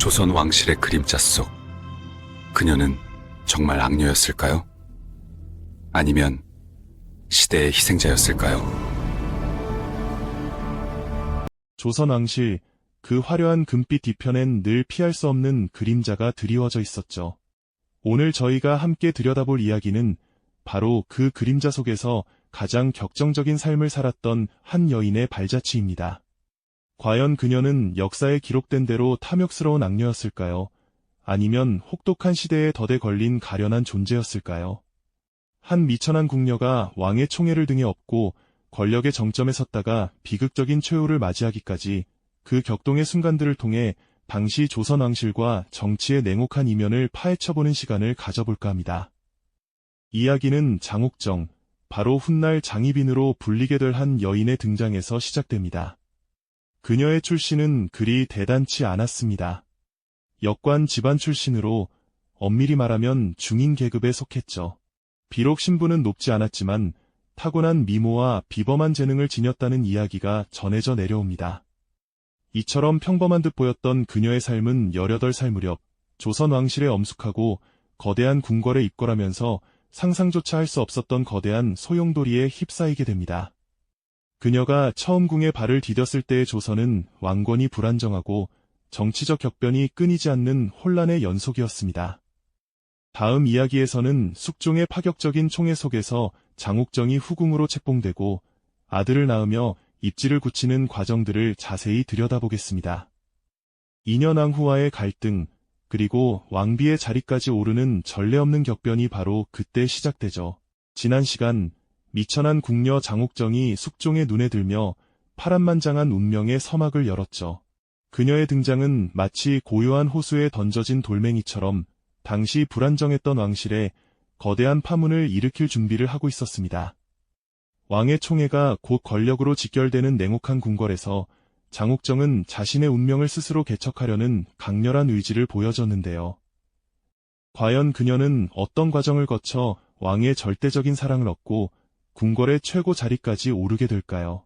조선 왕실의 그림자 속 그녀는 정말 악녀였을까요? 아니면 시대의 희생자였을까요? 조선 왕실, 그 화려한 금빛 뒤편엔 늘 피할 수 없는 그림자가 드리워져 있었죠. 오늘 저희가 함께 들여다볼 이야기는 바로 그 그림자 속에서 가장 격정적인 삶을 살았던 한 여인의 발자취입니다. 과연 그녀는 역사에 기록된 대로 탐욕스러운 악녀였을까요? 아니면 혹독한 시대에 덫에 걸린 가련한 존재였을까요? 한 미천한 궁녀가 왕의 총애를 등에 업고 권력의 정점에 섰다가 비극적인 최후를 맞이하기까지 그 격동의 순간들을 통해 당시 조선 왕실과 정치의 냉혹한 이면을 파헤쳐보는 시간을 가져볼까 합니다. 이야기는 장옥정, 바로 훗날 장희빈으로 불리게 될 한 여인의 등장에서 시작됩니다. 그녀의 출신은 그리 대단치 않았습니다. 역관 집안 출신으로 엄밀히 말하면 중인 계급에 속했죠. 비록 신분은 높지 않았지만 타고난 미모와 비범한 재능을 지녔다는 이야기가 전해져 내려옵니다. 이처럼 평범한 듯 보였던 그녀의 삶은 18살 무렵 조선 왕실의 엄숙하고 거대한 궁궐에 입궐하면서 상상조차 할 수 없었던 거대한 소용돌이에 휩싸이게 됩니다. 그녀가 처음 궁에 발을 디뎠을 때의 조선은 왕권이 불안정하고 정치적 격변이 끊이지 않는 혼란의 연속이었습니다. 다음 이야기에서는 숙종의 파격적인 총애 속에서 장옥정이 후궁으로 책봉되고 아들을 낳으며 입지를 굳히는 과정들을 자세히 들여다보겠습니다. 인현왕후와의 갈등, 그리고 왕비의 자리까지 오르는 전례 없는 격변이 바로 그때 시작되죠. 지난 시간 미천한 궁녀 장옥정이 숙종의 눈에 들며 파란만장한 운명의 서막을 열었죠. 그녀의 등장은 마치 고요한 호수에 던져진 돌멩이처럼 당시 불안정했던 왕실에 거대한 파문을 일으킬 준비를 하고 있었습니다. 왕의 총애가 곧 권력으로 직결되는 냉혹한 궁궐에서 장옥정은 자신의 운명을 스스로 개척하려는 강렬한 의지를 보여줬는데요. 과연 그녀는 어떤 과정을 거쳐 왕의 절대적인 사랑을 얻고 궁궐의 최고 자리까지 오르게 될까요?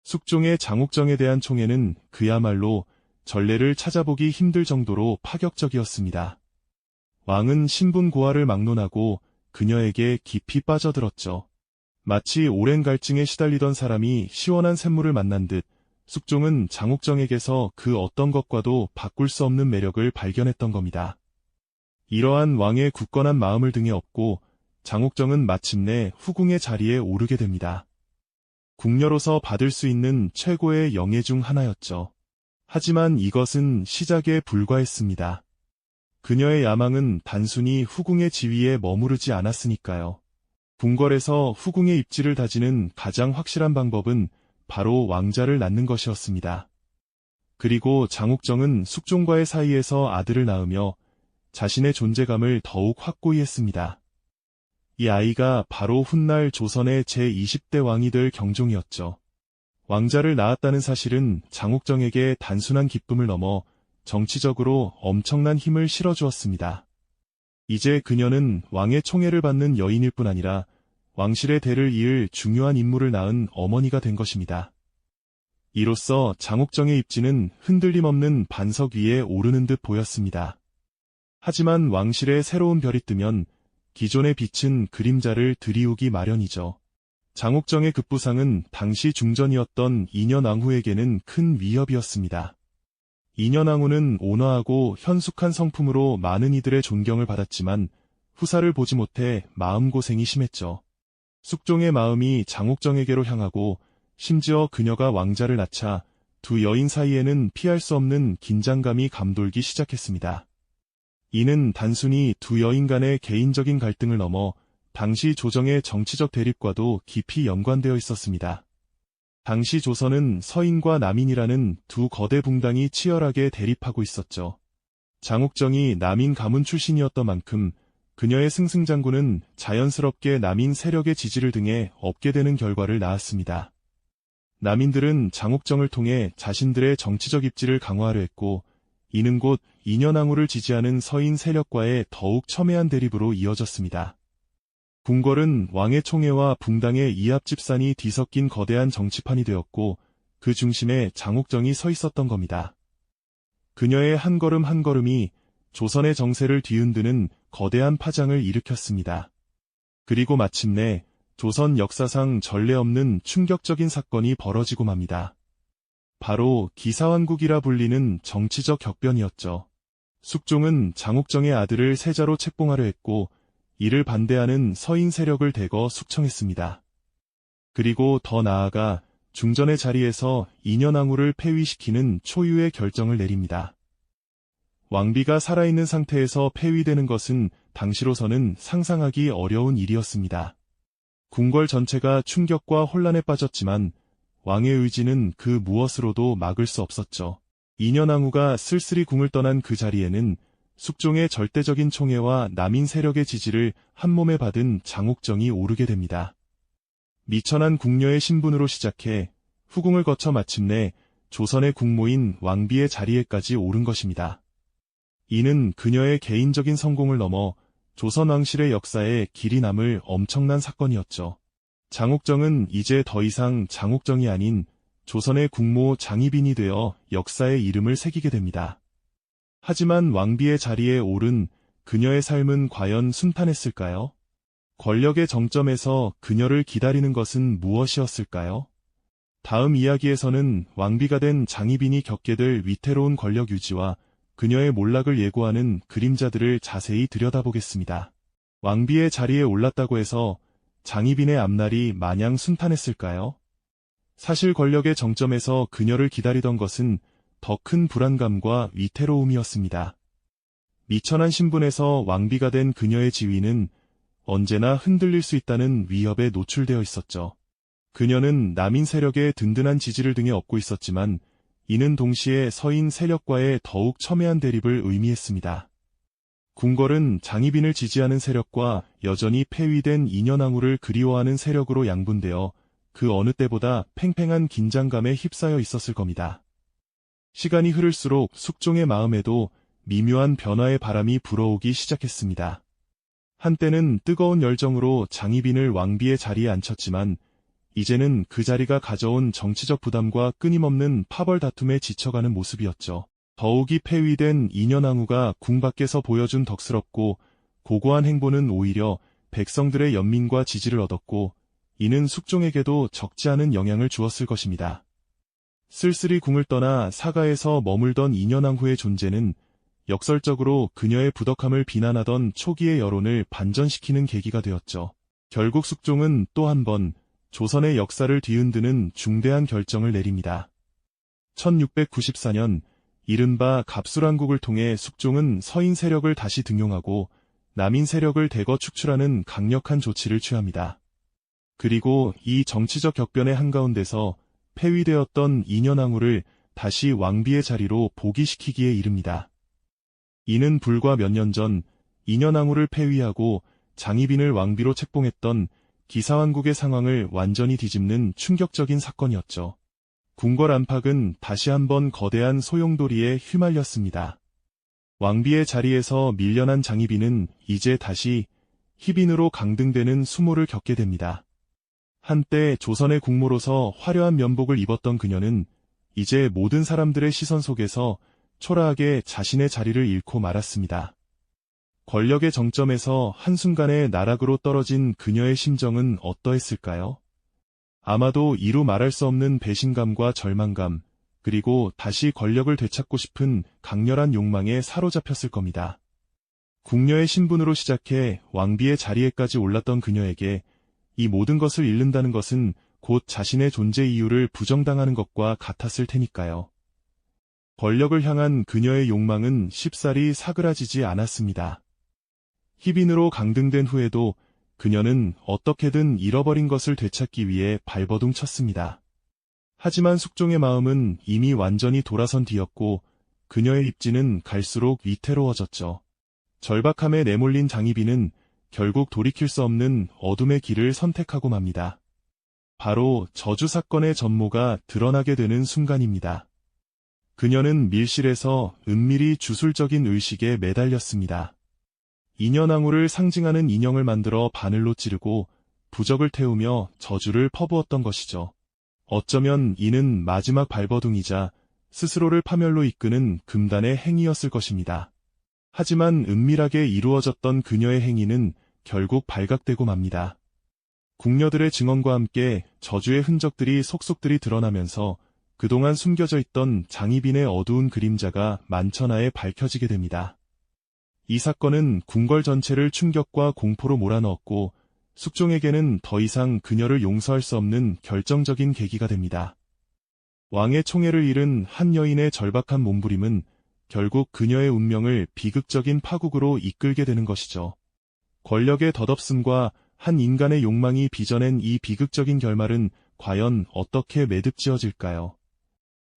숙종의 장옥정에 대한 총애는 그야말로 전례를 찾아보기 힘들 정도로 파격적이었습니다. 왕은 신분 고하를 막론하고 그녀에게 깊이 빠져들었죠. 마치 오랜 갈증에 시달리던 사람이 시원한 샘물을 만난 듯 숙종은 장옥정에게서 그 어떤 것과도 바꿀 수 없는 매력을 발견했던 겁니다. 이러한 왕의 굳건한 마음을 등에 업고 장옥정은 마침내 후궁의 자리에 오르게 됩니다. 궁녀로서 받을 수 있는 최고의 영예 중 하나였죠. 하지만 이것은 시작에 불과했습니다. 그녀의 야망은 단순히 후궁의 지위에 머무르지 않았으니까요. 궁궐에서 후궁의 입지를 다지는 가장 확실한 방법은 바로 왕자를 낳는 것이었습니다. 그리고 장옥정은 숙종과의 사이에서 아들을 낳으며 자신의 존재감을 더욱 확고히 했습니다. 이 아이가 바로 훗날 조선의 제20대 왕이 될 경종이었죠. 왕자를 낳았다는 사실은 장옥정에게 단순한 기쁨을 넘어 정치적으로 엄청난 힘을 실어주었습니다. 이제 그녀는 왕의 총애를 받는 여인일 뿐 아니라 왕실의 대를 이을 중요한 인물을 낳은 어머니가 된 것입니다. 이로써 장옥정의 입지는 흔들림 없는 반석 위에 오르는 듯 보였습니다. 하지만 왕실에 새로운 별이 뜨면 기존의 빛은 그림자를 들이우기 마련이죠. 장옥정의 급부상은 당시 중전이었던 인현왕후에게는 큰 위협이었습니다. 인현왕후는 온화하고 현숙한 성품으로 많은 이들의 존경을 받았지만 후사를 보지 못해 마음고생이 심했죠. 숙종의 마음이 장옥정에게로 향하고 심지어 그녀가 왕자를 낳자 두 여인 사이에는 피할 수 없는 긴장감이 감돌기 시작했습니다. 이는 단순히 두 여인 간의 개인적인 갈등을 넘어 당시 조정의 정치적 대립과도 깊이 연관되어 있었습니다. 당시 조선은 서인과 남인이라는 두 거대 붕당이 치열하게 대립하고 있었죠. 장옥정이 남인 가문 출신이었던 만큼 그녀의 승승장구는 자연스럽게 남인 세력의 지지를 등에 얻게 되는 결과를 낳았습니다. 남인들은 장옥정을 통해 자신들의 정치적 입지를 강화하려 했고 이는 곧 인현왕후를 지지하는 서인 세력과의 더욱 첨예한 대립으로 이어졌습니다. 궁궐은 왕의 총애와 붕당의 이합집산이 뒤섞인 거대한 정치판이 되었고 그 중심에 장옥정이 서 있었던 겁니다. 그녀의 한 걸음 한 걸음이 조선의 정세를 뒤흔드는 거대한 파장을 일으켰습니다. 그리고 마침내 조선 역사상 전례 없는 충격적인 사건이 벌어지고 맙니다. 바로 기사왕국이라 불리는 정치적 격변이었죠. 숙종은 장옥정의 아들을 세자로 책봉하려 했고 이를 반대하는 서인 세력을 대거 숙청했습니다. 그리고 더 나아가 중전의 자리에서 인현왕후를 폐위시키는 초유의 결정을 내립니다. 왕비가 살아있는 상태에서 폐위되는 것은 당시로서는 상상하기 어려운 일이었습니다. 궁궐 전체가 충격과 혼란에 빠졌지만 왕의 의지는 그 무엇으로도 막을 수 없었죠. 인현왕후가 쓸쓸히 궁을 떠난 그 자리에는 숙종의 절대적인 총애와 남인 세력의 지지를 한몸에 받은 장옥정이 오르게 됩니다. 미천한 궁녀의 신분으로 시작해 후궁을 거쳐 마침내 조선의 국모인 왕비의 자리에까지 오른 것입니다. 이는 그녀의 개인적인 성공을 넘어 조선 왕실의 역사에 길이 남을 엄청난 사건이었죠. 장옥정은 이제 더 이상 장옥정이 아닌 조선의 국모 장희빈이 되어 역사의 이름을 새기게 됩니다. 하지만 왕비의 자리에 오른 그녀의 삶은 과연 순탄했을까요? 권력의 정점에서 그녀를 기다리는 것은 무엇이었을까요? 다음 이야기에서는 왕비가 된 장희빈이 겪게 될 위태로운 권력 유지와 그녀의 몰락을 예고하는 그림자들을 자세히 들여다보겠습니다. 왕비의 자리에 올랐다고 해서 장희빈의 앞날이 마냥 순탄했을까요? 사실 권력의 정점에서 그녀를 기다리던 것은 더 큰 불안감과 위태로움이었습니다. 미천한 신분에서 왕비가 된 그녀의 지위는 언제나 흔들릴 수 있다는 위협에 노출되어 있었죠. 그녀는 남인 세력의 든든한 지지를 등에 업고 있었지만 이는 동시에 서인 세력과의 더욱 첨예한 대립을 의미했습니다. 궁궐은 장희빈을 지지하는 세력과 여전히 폐위된 인현왕후를 그리워하는 세력으로 양분되어 그 어느 때보다 팽팽한 긴장감에 휩싸여 있었을 겁니다. 시간이 흐를수록 숙종의 마음에도 미묘한 변화의 바람이 불어오기 시작했습니다. 한때는 뜨거운 열정으로 장희빈을 왕비의 자리에 앉혔지만 이제는 그 자리가 가져온 정치적 부담과 끊임없는 파벌 다툼에 지쳐가는 모습이었죠. 더욱이 폐위된 인현왕후가 궁 밖에서 보여준 덕스럽고 고고한 행보는 오히려 백성들의 연민과 지지를 얻었고 이는 숙종에게도 적지 않은 영향을 주었을 것입니다. 쓸쓸히 궁을 떠나 사가에서 머물던 인현왕후의 존재는 역설적으로 그녀의 부덕함을 비난하던 초기의 여론을 반전시키는 계기가 되었죠. 결국 숙종은 또 한 번 조선의 역사를 뒤흔드는 중대한 결정을 내립니다. 1694년 이른바 갑술왕국을 통해 숙종은 서인 세력을 다시 등용하고 남인 세력을 대거 축출하는 강력한 조치를 취합니다. 그리고 이 정치적 격변의 한가운데서 폐위되었던 인현왕후를 다시 왕비의 자리로 복위시키기에 이릅니다. 이는 불과 몇 년 전 인현왕후를 폐위하고 장희빈을 왕비로 책봉했던 기사왕국의 상황을 완전히 뒤집는 충격적인 사건이었죠. 궁궐 안팎은 다시 한번 거대한 소용돌이에 휘말렸습니다. 왕비의 자리에서 밀려난 장희빈은 이제 다시 희빈으로 강등되는 수모를 겪게 됩니다. 한때 조선의 국모로서 화려한 면복을 입었던 그녀는 이제 모든 사람들의 시선 속에서 초라하게 자신의 자리를 잃고 말았습니다. 권력의 정점에서 한순간에 나락으로 떨어진 그녀의 심정은 어떠했을까요? 아마도 이루 말할 수 없는 배신감과 절망감, 그리고 다시 권력을 되찾고 싶은 강렬한 욕망에 사로잡혔을 겁니다. 궁녀의 신분으로 시작해 왕비의 자리에까지 올랐던 그녀에게 이 모든 것을 잃는다는 것은 곧 자신의 존재 이유를 부정당하는 것과 같았을 테니까요. 권력을 향한 그녀의 욕망은 쉽사리 사그라지지 않았습니다. 희빈으로 강등된 후에도 그녀는 어떻게든 잃어버린 것을 되찾기 위해 발버둥 쳤습니다. 하지만 숙종의 마음은 이미 완전히 돌아선 뒤였고 그녀의 입지는 갈수록 위태로워졌죠. 절박함에 내몰린 장희빈은 결국 돌이킬 수 없는 어둠의 길을 선택하고 맙니다. 바로 저주 사건의 전모가 드러나게 되는 순간입니다. 그녀는 밀실에서 은밀히 주술적인 의식에 매달렸습니다. 인현왕후를 상징하는 인형을 만들어 바늘로 찌르고 부적을 태우며 저주를 퍼부었던 것이죠. 어쩌면 이는 마지막 발버둥이자 스스로를 파멸로 이끄는 금단의 행위였을 것입니다. 하지만 은밀하게 이루어졌던 그녀의 행위는 결국 발각되고 맙니다. 궁녀들의 증언과 함께 저주의 흔적들이 속속들이 드러나면서 그동안 숨겨져 있던 장희빈의 어두운 그림자가 만천하에 밝혀지게 됩니다. 이 사건은 궁궐 전체를 충격과 공포로 몰아넣었고 숙종에게는 더 이상 그녀를 용서할 수 없는 결정적인 계기가 됩니다. 왕의 총애를 잃은 한 여인의 절박한 몸부림은 결국 그녀의 운명을 비극적인 파국으로 이끌게 되는 것이죠. 권력의 덧없음과 한 인간의 욕망이 빚어낸 이 비극적인 결말은 과연 어떻게 매듭지어질까요?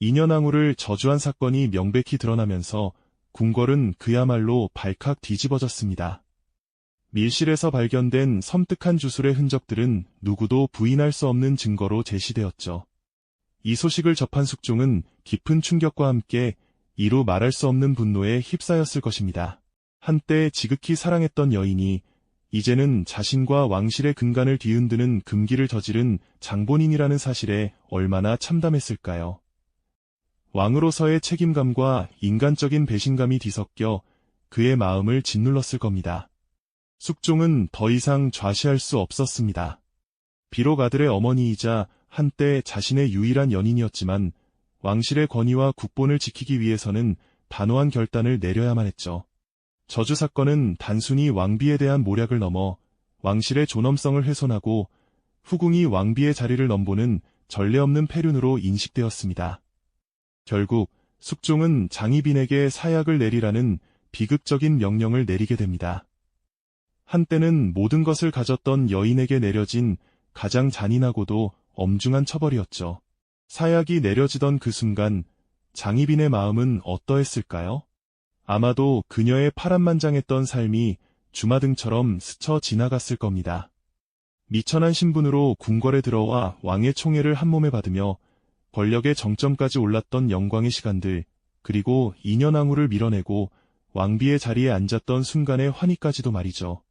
인현왕후를 저주한 사건이 명백히 드러나면서 궁궐은 그야말로 발칵 뒤집어졌습니다. 밀실에서 발견된 섬뜩한 주술의 흔적들은 누구도 부인할 수 없는 증거로 제시되었죠. 이 소식을 접한 숙종은 깊은 충격과 함께 이루 말할 수 없는 분노에 휩싸였을 것입니다. 한때 지극히 사랑했던 여인이 이제는 자신과 왕실의 근간을 뒤흔드는 금기를 저지른 장본인이라는 사실에 얼마나 참담했을까요? 왕으로서의 책임감과 인간적인 배신감이 뒤섞여 그의 마음을 짓눌렀을 겁니다. 숙종은 더 이상 좌시할 수 없었습니다. 비록 아들의 어머니이자 한때 자신의 유일한 연인이었지만 왕실의 권위와 국본을 지키기 위해서는 단호한 결단을 내려야만 했죠. 저주 사건은 단순히 왕비에 대한 모략을 넘어 왕실의 존엄성을 훼손하고 후궁이 왕비의 자리를 넘보는 전례 없는 폐륜으로 인식되었습니다. 결국 숙종은 장희빈에게 사약을 내리라는 비극적인 명령을 내리게 됩니다. 한때는 모든 것을 가졌던 여인에게 내려진 가장 잔인하고도 엄중한 처벌이었죠. 사약이 내려지던 그 순간 장희빈의 마음은 어떠했을까요? 아마도 그녀의 파란만장했던 삶이 주마등처럼 스쳐 지나갔을 겁니다. 미천한 신분으로 궁궐에 들어와 왕의 총애를 한몸에 받으며 권력의 정점까지 올랐던 영광의 시간들, 그리고 인현왕후를 밀어내고 왕비의 자리에 앉았던 순간의 환희까지도 말이죠.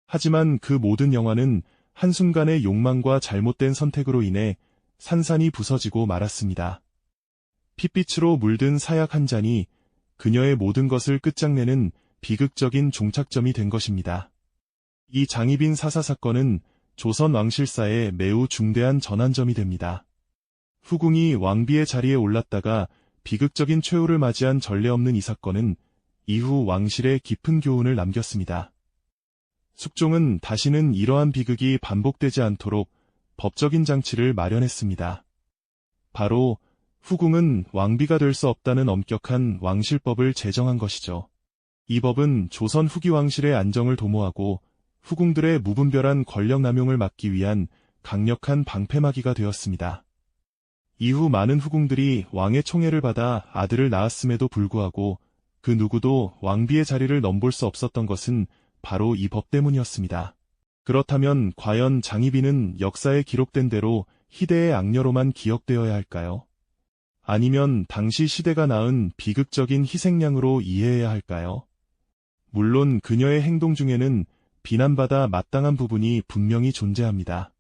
하지만 그 모든 영화는 한순간의 욕망과 잘못된 선택으로 인해 산산이 부서지고 말았습니다. 핏빛으로 물든 사약 한 잔이 그녀의 모든 것을 끝장내는 비극적인 종착점이 된 것입니다. 이 장희빈 사사 사건은 조선 왕실사에 매우 중대한 전환점이 됩니다. 후궁이 왕비의 자리에 올랐다가 비극적인 최후를 맞이한 전례 없는 이 사건은 이후 왕실에 깊은 교훈을 남겼습니다. 숙종은 다시는 이러한 비극이 반복되지 않도록 법적인 장치를 마련했습니다. 바로 후궁은 왕비가 될 수 없다는 엄격한 왕실법을 제정한 것이죠. 이 법은 조선 후기 왕실의 안정을 도모하고 후궁들의 무분별한 권력 남용을 막기 위한 강력한 방패막이가 되었습니다. 이후 많은 후궁들이 왕의 총애를 받아 아들을 낳았음에도 불구하고 그 누구도 왕비의 자리를 넘볼 수 없었던 것은 바로 이 법 때문이었습니다. 그렇다면 과연 장희빈은 역사에 기록된 대로 희대의 악녀로만 기억되어야 할까요? 아니면 당시 시대가 낳은 비극적인 희생양으로 이해해야 할까요? 물론 그녀의 행동 중에는 비난받아 마땅한 부분이 분명히 존재합니다.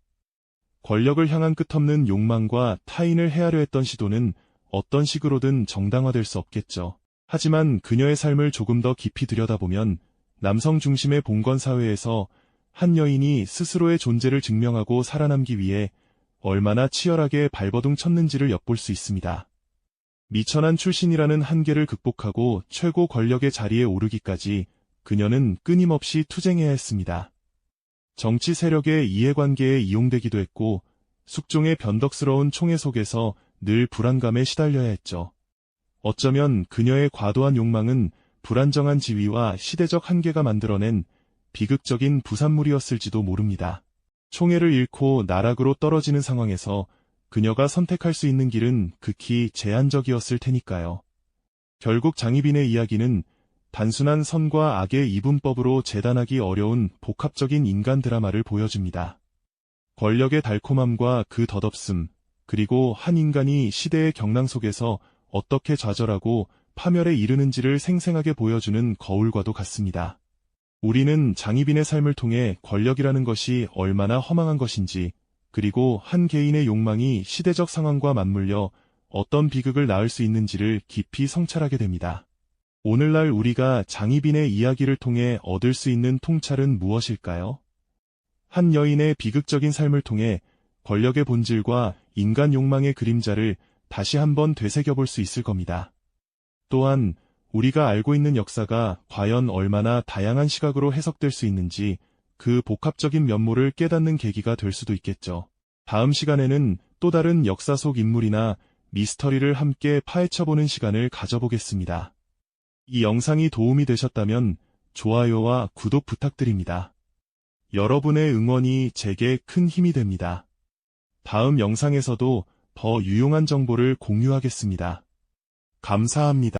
권력을 향한 끝없는 욕망과 타인을 해하려 했던 시도는 어떤 식으로든 정당화될 수 없겠죠. 하지만 그녀의 삶을 조금 더 깊이 들여다보면 남성 중심의 봉건 사회에서 한 여인이 스스로의 존재를 증명하고 살아남기 위해 얼마나 치열하게 발버둥 쳤는지를 엿볼 수 있습니다. 미천한 출신이라는 한계를 극복하고 최고 권력의 자리에 오르기까지 그녀는 끊임없이 투쟁해야 했습니다. 정치 세력의 이해관계에 이용되기도 했고 숙종의 변덕스러운 총애 속에서 늘 불안감에 시달려야 했죠. 어쩌면 그녀의 과도한 욕망은 불안정한 지위와 시대적 한계가 만들어낸 비극적인 부산물이었을지도 모릅니다. 총애를 잃고 나락으로 떨어지는 상황에서 그녀가 선택할 수 있는 길은 극히 제한적이었을 테니까요. 결국 장희빈의 이야기는 단순한 선과 악의 이분법으로 재단하기 어려운 복합적인 인간 드라마를 보여줍니다. 권력의 달콤함과 그 덧없음, 그리고 한 인간이 시대의 경랑 속에서 어떻게 좌절하고 파멸에 이르는지를 생생하게 보여주는 거울과도 같습니다. 우리는 장희빈의 삶을 통해 권력이라는 것이 얼마나 허망한 것인지, 그리고 한 개인의 욕망이 시대적 상황과 맞물려 어떤 비극을 낳을 수 있는지를 깊이 성찰하게 됩니다. 오늘날 우리가 장희빈의 이야기를 통해 얻을 수 있는 통찰은 무엇일까요? 한 여인의 비극적인 삶을 통해 권력의 본질과 인간 욕망의 그림자를 다시 한번 되새겨볼 수 있을 겁니다. 또한 우리가 알고 있는 역사가 과연 얼마나 다양한 시각으로 해석될 수 있는지 그 복합적인 면모를 깨닫는 계기가 될 수도 있겠죠. 다음 시간에는 또 다른 역사 속 인물이나 미스터리를 함께 파헤쳐보는 시간을 가져보겠습니다. 이 영상이 도움이 되셨다면 좋아요와 구독 부탁드립니다. 여러분의 응원이 제게 큰 힘이 됩니다. 다음 영상에서도 더 유용한 정보를 공유하겠습니다. 감사합니다.